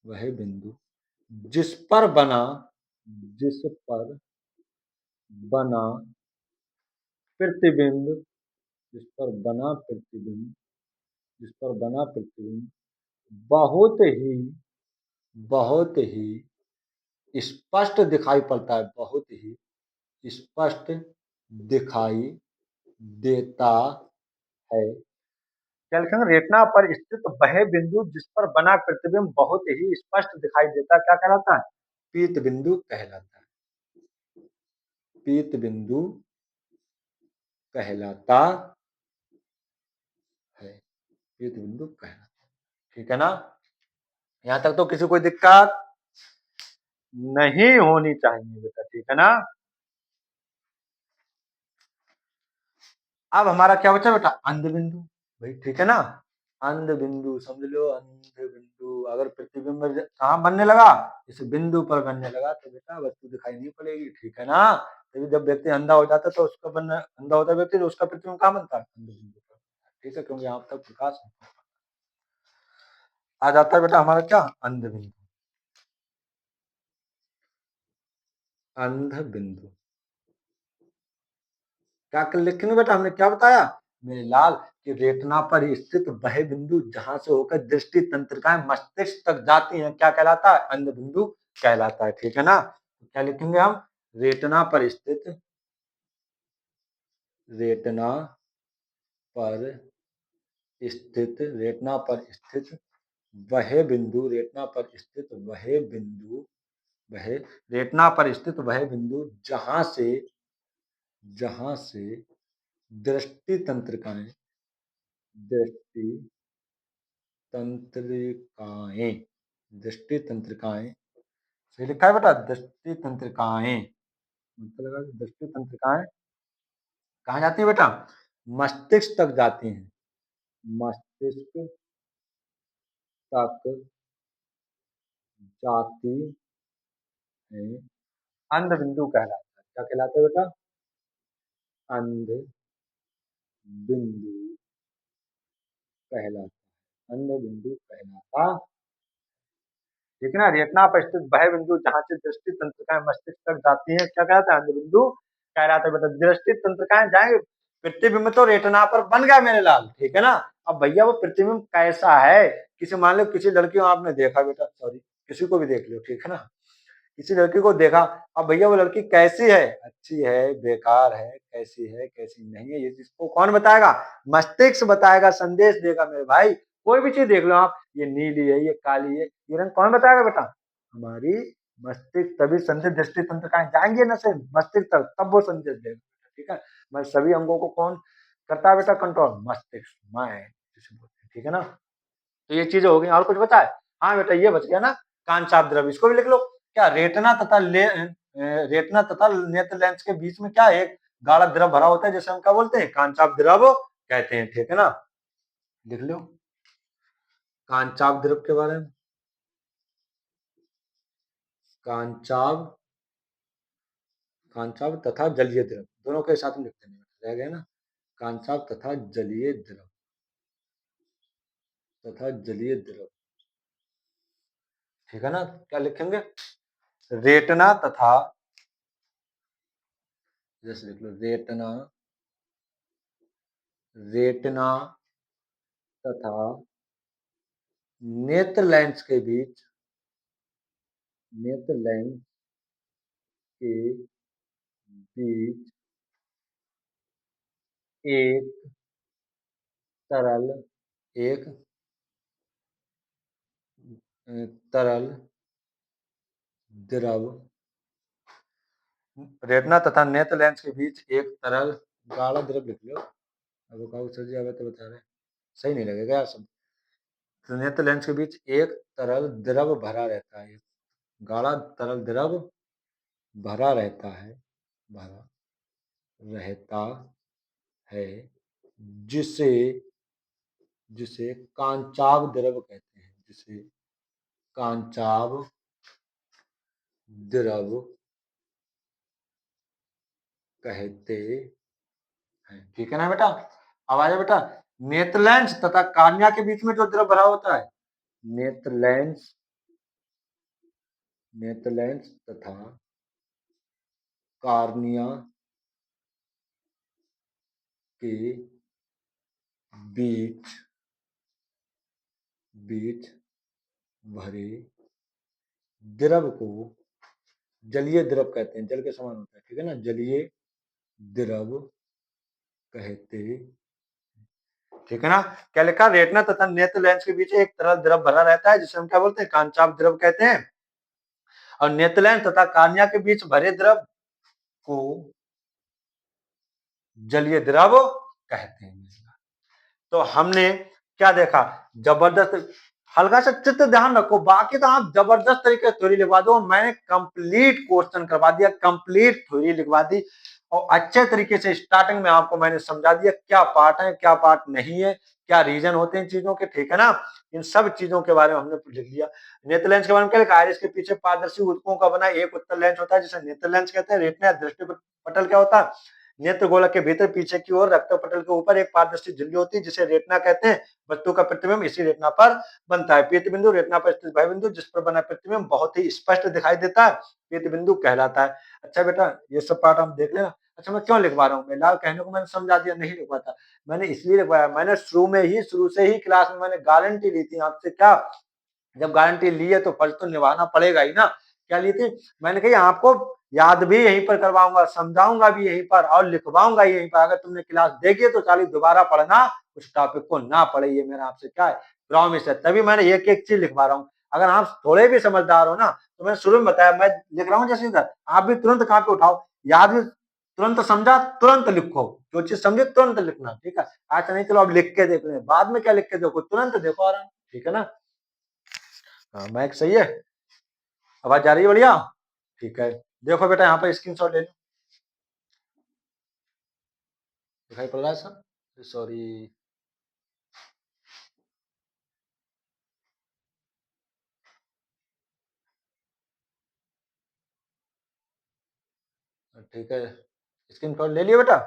वह बिंदु जिस पर बना, जिस पर बना प्रतिबिंब, जिस पर बना प्रतिबिंब, जिस पर बना प्रतिबिंब बहुत ही, बहुत ही स्पष्ट दिखाई पड़ता है, बहुत ही स्पष्ट दिखाई देता है। क्या लिखेंगे? रेटना पर स्थित वह बिंदु जिस पर बना प्रतिबिंब बहुत ही स्पष्ट दिखाई देता है, क्या कहलाता है? पीत बिंदु कहलाता है। पीत बिंदु कहलाता है, पीत बिंदु कहलाता है, ठीक है ना। यहां तक तो किसी कोई दिक्कत नहीं होनी चाहिए बेटा, ठीक है ना। अब हमारा क्या बचा बेटा? अंध बिंदु, भाई ठीक है ना। अंध बिंदु समझ लो, अंध बिंदु अगर प्रतिबिंब कहाँ बनने लगा? इस बिंदु पर बनने लगा तो बेटा वस्तु दिखाई नहीं पड़ेगी, ठीक है ना। तभी जब व्यक्ति अंधा हो जाता है तो उसका बनना, अंधा होता है व्यक्ति तो उसका प्रतिबिंब कहाँ बनता है? अंध बिंदु पर, ठीक है, क्योंकि यहाँ तक प्रकाश आ जाता है बेटा हमारा क्या? अंध बिंदु, अंध बिंदु। क्या कर लिखेंगे बेटा? हमने क्या बताया मेरे लाल? कि रेटना पर स्थित वह बिंदु जहां से होकर दृष्टि तंत्रिकाएं मस्तिष्क तक जाती हैं, क्या कहलाता है? अंध बिंदु कहलाता है, ठीक है ना। तो क्या लिखेंगे हम? रेटना पर स्थित, रेटना पर स्थित, रेटना पर स्थित वह बिंदु, रेटना पर स्थित वह बिंदु, वह रेटना पर स्थित वह बिंदु जहां से दृष्टि तंत्रिकाएं, दृष्टि तंत्रिकाएं, दृष्टि तंत्रिकाएं, सही लिखा है बेटा? दृष्टि तंत्रिकाएं, मतलब दृष्टि तंत्रिकाएं कहाँ जाती है बेटा? मस्तिष्क तक जाती हैं, मस्तिष्क तक जाती है, अंध बिंदु कहलाता है। क्या कहलाता है बेटा? अंध बिंदु कहलाता है, अंध बिंदु कहलाता। ठीक है ना। रेटिना पर स्थित वह बिंदु जहां से दृष्टि तंत्रिकाएं मस्तिष्क तक जाती हैं, क्या कहलाता है? अंध बिंदु कहलाता है बेटा। दृष्टि तंत्रिकाएं जाएंगे, प्रतिबिंब तो रेटिना पर बन गया मेरे लाल, ठीक है ना। अब भैया वो प्रतिबिंब कैसा है, किसी मान लो किसी लड़की को आपने देखा बेटा, सॉरी किसी को भी देख लो, ठीक है ना, किसी लड़की को देखा, अब भैया वो लड़की कैसी है, अच्छी है, बेकार है, कैसी है, कैसी नहीं है, ये चीज को कौन बताएगा? मस्तिष्क बताएगा, संदेश देगा मेरे भाई। कोई भी चीज देख लो आप, ये नीली है, ये काली है, ये रंग कौन बताएगा बेटा? हमारी मस्तिष्क। तभी संदेश दृष्टि तंत्र कहाँ जाएंगे ना, से मस्तिष्क तक, तब वो संदेश देगा। ठीक है। मैं सभी अंगों को कौन करता है बेटा कंट्रोल? मस्तिष्क, माइंड जिसे बोलते हैं, ठीक है ना। तो ये चीजें हो गई, और कुछ बताए? हाँ बेटा ये बच गया ना, कांचाप द्रव, इसको भी लिख लो। क्या रेटिना तथा रेटिना तथा नेत्र लेंस के बीच में क्या एक गाढ़ा द्रव भरा होता है, जैसे हम क्या बोलते हैं? कांचाप द्रव कहते हैं, ठीक है ना। लिख लो कांचाप द्रव के बारे में। कांचाप, कांचाप तथा जलीय द्रव दोनों के साथ में लिखते हैं, रह गए ना। कांचाप तथा जलीय द्रव, तथा जलीय द्रव, ठीक है ना। क्या लिखेंगे? रेटिना तथा, जैसे लिख लो रेटिना, रेटिना तथा नेत्र लेंस के बीच, नेत्र लेंस के बीच एक तरल, एक तरल द्रव, रेटिना तथा नेत्र लेंस के बीच एक तरल गाढ़ा द्रव लिख लो। अब कहो सर जी अब तो बता रहे, सही नहीं लगेगा यार सब। तो नेत्र लेंस के बीच एक तरल द्रव भरा रहता है, गाढ़ा तरल द्रव भरा रहता है, भरा रहता है, जिसे, जिसे कांचाव द्रव कहते हैं, जिसे कांचाव द्रव कहते हैं, ठीक है ना बेटा। अब आ जाओ बेटा, नेत्र लेंस तथा कार्निया के बीच में जो द्रव भरा होता है, नेत्र लेंस, नेत्र लेंस तथा कार्निया के बीच, बीच भरे द्रव को जलीय द्रव कहते हैं, जल के समान होता है, ठीक है ना, जलीय द्रव कहते, ठीक है ना। क्या लिखा? रेटिना तथा नेत्र लेंस के बीच एक तरल द्रव भरा रहता है, जिसे हम क्या बोलते हैं? कांचाप द्रव कहते हैं। और नेत्र लेंस तथा कार्निया के बीच भरे द्रव को जलीय द्रव कहते हैं। तो हमने क्या देखा? जबरदस्त, हल्का सा चित्र ध्यान रखो, बाकी तो आप जबरदस्त तरीके से थ्योरी लिखवा दो। मैंने कंप्लीट क्वेश्चन करवा दिया, कंप्लीट थ्योरी लिखवा दी, और अच्छे तरीके से स्टार्टिंग में आपको मैंने समझा दिया क्या पार्ट है, क्या पार्ट नहीं है, क्या रीजन होते हैं चीजों के, ठीक है ना। इन सब चीजों के बारे में हमने लिख लिया। नेत्र लेंस के बारे में क्या लिखा? आइरिस के पीछे पारदर्शी ऊतकों का बना एक उत्तल लेंस होता है, जिसे नेत्र लेंस कहते हैं। रेटिना दृष्टि पटल क्या होता है? नेत्र गोलक के भीतर पीछे की ओर रक्त पटल के ऊपर एक पारदर्शी झिल्ली होती है, जिसे रेटिना कहते हैं। वस्तु का प्रतिबिंब इसी रेटिना पर बनता है। पीत बिंदु रेटिना पर स्थित वह बिंदु जिस पर बना प्रतिबिंब बहुत ही स्पष्ट दिखाई देता है, पीत बिंदु कहलाता है। अच्छा बेटा ये सब पार्ट हम देख लेना। अच्छा मैं क्यों लिखवा रहा हूँ? मैं लाल कहने को मैंने समझा दिया, नहीं लिखवाता। मैंने इसलिए लिखवाया, मैंने शुरू से ही क्लास में मैंने गारंटी ली थी आपसे, क्या जब गारंटी ली है तो फर्ज तो निभाना पड़ेगा ही ना। क्या ली थी? मैंने कही आपको याद भी यहीं पर करवाऊंगा, समझाऊंगा भी यहीं पर, और लिखवाऊंगा यहीं पर। अगर तुमने क्लास देखी है तो चालीस दोबारा पढ़ना, उस टॉपिक को ना पढ़े, ये मेरा आपसे क्या है प्रॉमिस है। तभी मैंने एक एक चीज लिखवा रहा हूँ। अगर आप थोड़े भी समझदार हो ना, तो मैंने शुरू में बताया, मैं लिख रहा हूँ जैसे इधर, आप भी तुरंत कॉपी उठाओ, याद भी तुरंत समझा तुरंत लिखो, जो चीज समझे तुरंत लिखना, ठीक है। आज नहीं, चलो अब लिख के देख ले, बाद में क्या लिख के देखो, तुरंत देखो आराम, ठीक है ना। हाँ मैक सही है, आवाज जा रही है बढ़िया, ठीक है। देखो बेटा यहाँ पर स्क्रीनशॉट ले लो, दिखाई पड़ रहा है सब? सॉरी। ठीक है, स्क्रीनशॉट ले लिया बेटा।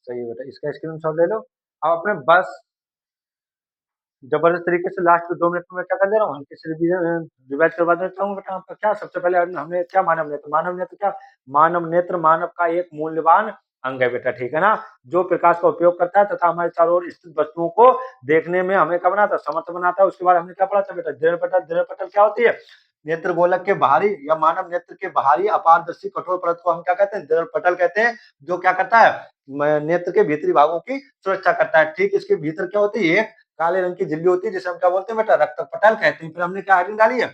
सही है बेटा, इसका स्क्रीनशॉट ले लो। अब अपने बस जबरदस्त तरीके से लास्ट के 2 मिनट में मैं क्या कर दे रहा हूँ, हल्की सी रिवाइज करवा देता हूँ बेटा आपका। क्या सबसे पहले हमने क्या मानव नेत्र, मानव नेत्र क्या, मानव नेत्र मानव का एक मूल्यवान अंग है बेटा, ठीक है ना, जो प्रकाश का उपयोग करता है तथा हमारे चारों ओर स्थित वस्तुओं को देखने में हमें क्या बनाता है, समर्थ बनाता है। उसके बाद हमने क्या पढ़ा था बेटा, दृढ़ पटल। दृढ़ पटल क्या होती है, नेत्र गोलक के बाहरी या मानव नेत्र के बाहरी अपारदर्शी कठोर परत को हम क्या कहते हैं, दृढ़ पटल कहते हैं, जो क्या करता है, नेत्र के भीतरी भागों की सुरक्षा करता है। ठीक इसके भीतर क्या होती है, काले रंग की झिल्ली होती है, जिसे हम क्या बोलते हैं बेटा, रक्त पटल कहते हैं। फिर हमने क्या आयरन डाली है,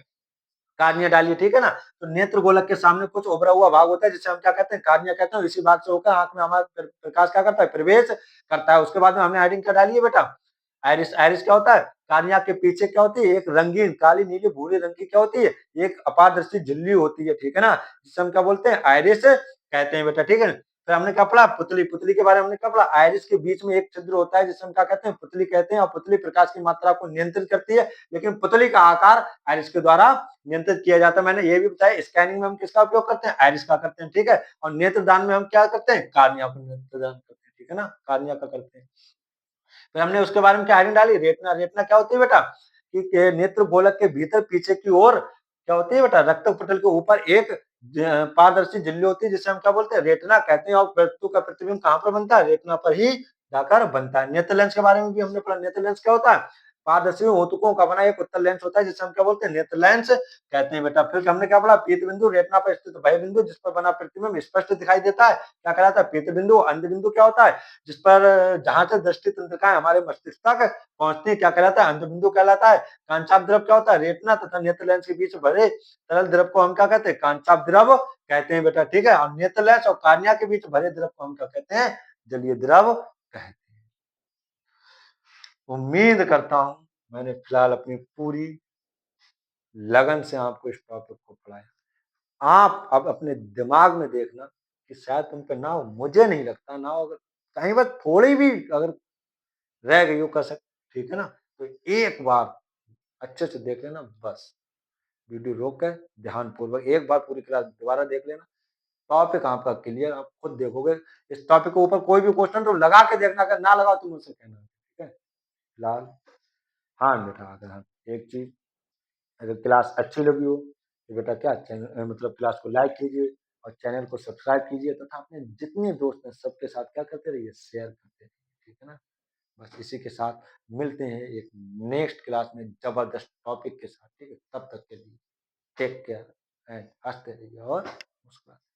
कार्निया डाली है, ठीक है ना। तो नेत्र गोलक के सामने कुछ उभरा हुआ भाग होता है, जिसे हम क्या कहते हैं, कार्निया कहते हैं। इसी भाग से होकर आंख में हमारा प्रकाश क्या करता है, प्रवेश करता है। उसके बाद में हमने आयरन क्या डाली है बेटा, आयरिस। आयरिस क्या होता है, कार्निया के पीछे क्या होती है, एक रंगीन काली नीली भूरे रंग की क्या होती है, एक अपारदर्शी झिल्ली होती है, ठीक है ना, जिसे हम क्या बोलते हैं, आयरिस कहते हैं बेटा, ठीक है। फिर हमने क्या पढ़ा, पुतली। पुतली के बारे में हमने क्या पढ़ा, आयरिस के बीच में एक छिद्र होता है, जिसे हम क्या कहते हैं, पुतली कहते हैं। और पुतली प्रकाश की मात्रा को नियंत्रित करती है, लेकिन पुतली का आकार आयरिस के द्वारा नियंत्रित किया जाता है। मैंने ये भी बताया, स्कैनिंग में हम किसका उपयोग करते हैं, आयरिस का करते हैं, ठीक है। और नेत्रदान में हम क्या करते हैं, कार्निया को नेत्रदान करते हैं, ठीक है ना, कार्निया का करते हैं। फिर हमने उसके बारे में क्या आयरन डाली, रेटना। रेटना क्या होती है बेटा, कि नेत्र गोलक के भीतर पीछे की ओर क्या होती है बेटा, रक्त पटल के ऊपर एक पारदर्शी झिल्ली होती है, जिसे हम क्या बोलते हैं, रेटना कहते हैं। और वस्तु का प्रतिबिंब कहाँ पर बनता है, रेटना पर ही जाकर बनता है। नेत्र लेंस के बारे में भी हमने पढ़ा। नेत्र लेंस क्या होता है, पारदर्शी ऊतकों का बना एक उत्तल लेंस होता है, जिसे हम क्या बोलते हैं, नेत्र लेंस कहते हैं बेटा। फिर हमने क्या पढ़ा, पीत बिंदु। रेटना पर स्थित भय बिंदु, जिस पर बना प्रतिबिंब स्पष्ट दिखाई देता है, क्या कहलाता है, पीत बिंदु। अंध बिंदु क्या होता है, जिस पर जहां से दृष्टि तंत्रिकाएं हमारे मस्तिष्क तक पहुंचती है, क्या कहलाता है, अंध बिंदु कहलाता है। कांचाप द्रव क्या होता है, रेटना तथा नेत्र लेंस के बीच भरे तरल द्रव को हम क्या कहते हैं, कांचाप द्रव कहते हैं बेटा, ठीक है। और नेत्र लेंस और कार्निया के बीच भरे द्रव को हम क्या कहते हैं, जलीय द्रव कहते हैं। उम्मीद करता हूं मैंने फिलहाल अपनी पूरी लगन से आपको इस टॉपिक को पढ़ाया। आप अब अपने दिमाग में देखना कि शायद तुम पे ना हो, मुझे नहीं लगता ना हो, अगर कहीं बस थोड़ी भी अगर रह गई हो कसक, ठीक है ना, तो एक बार अच्छे से देख लेना, बस वीडियो रोक कर ध्यान पूर्वक एक बार पूरी क्लास दोबारा देख लेना। टॉपिक आपका क्लियर, आप खुद देखोगे। इस टॉपिक के ऊपर कोई भी क्वेश्चन तो लगा के देखना, अगर ना लगाओ तो मुझसे कहना, ठीक है। फिलहाल हाँ बेटा, अगर हम एक चीज, अगर क्लास अच्छी लगी हो तो बेटा क्या, चैनल मतलब क्लास को लाइक कीजिए और चैनल को सब्सक्राइब कीजिए, तथा अपने जितने दोस्त हैं सबके साथ क्या करते रहिए, शेयर करते रहिए, ठीक है ना। बस इसी के साथ मिलते हैं एक नेक्स्ट क्लास में जबरदस्त टॉपिक के साथ, ठीक है। तब तक के लिए टेक केयर एंड हंसते रहिए और मुस्कुराते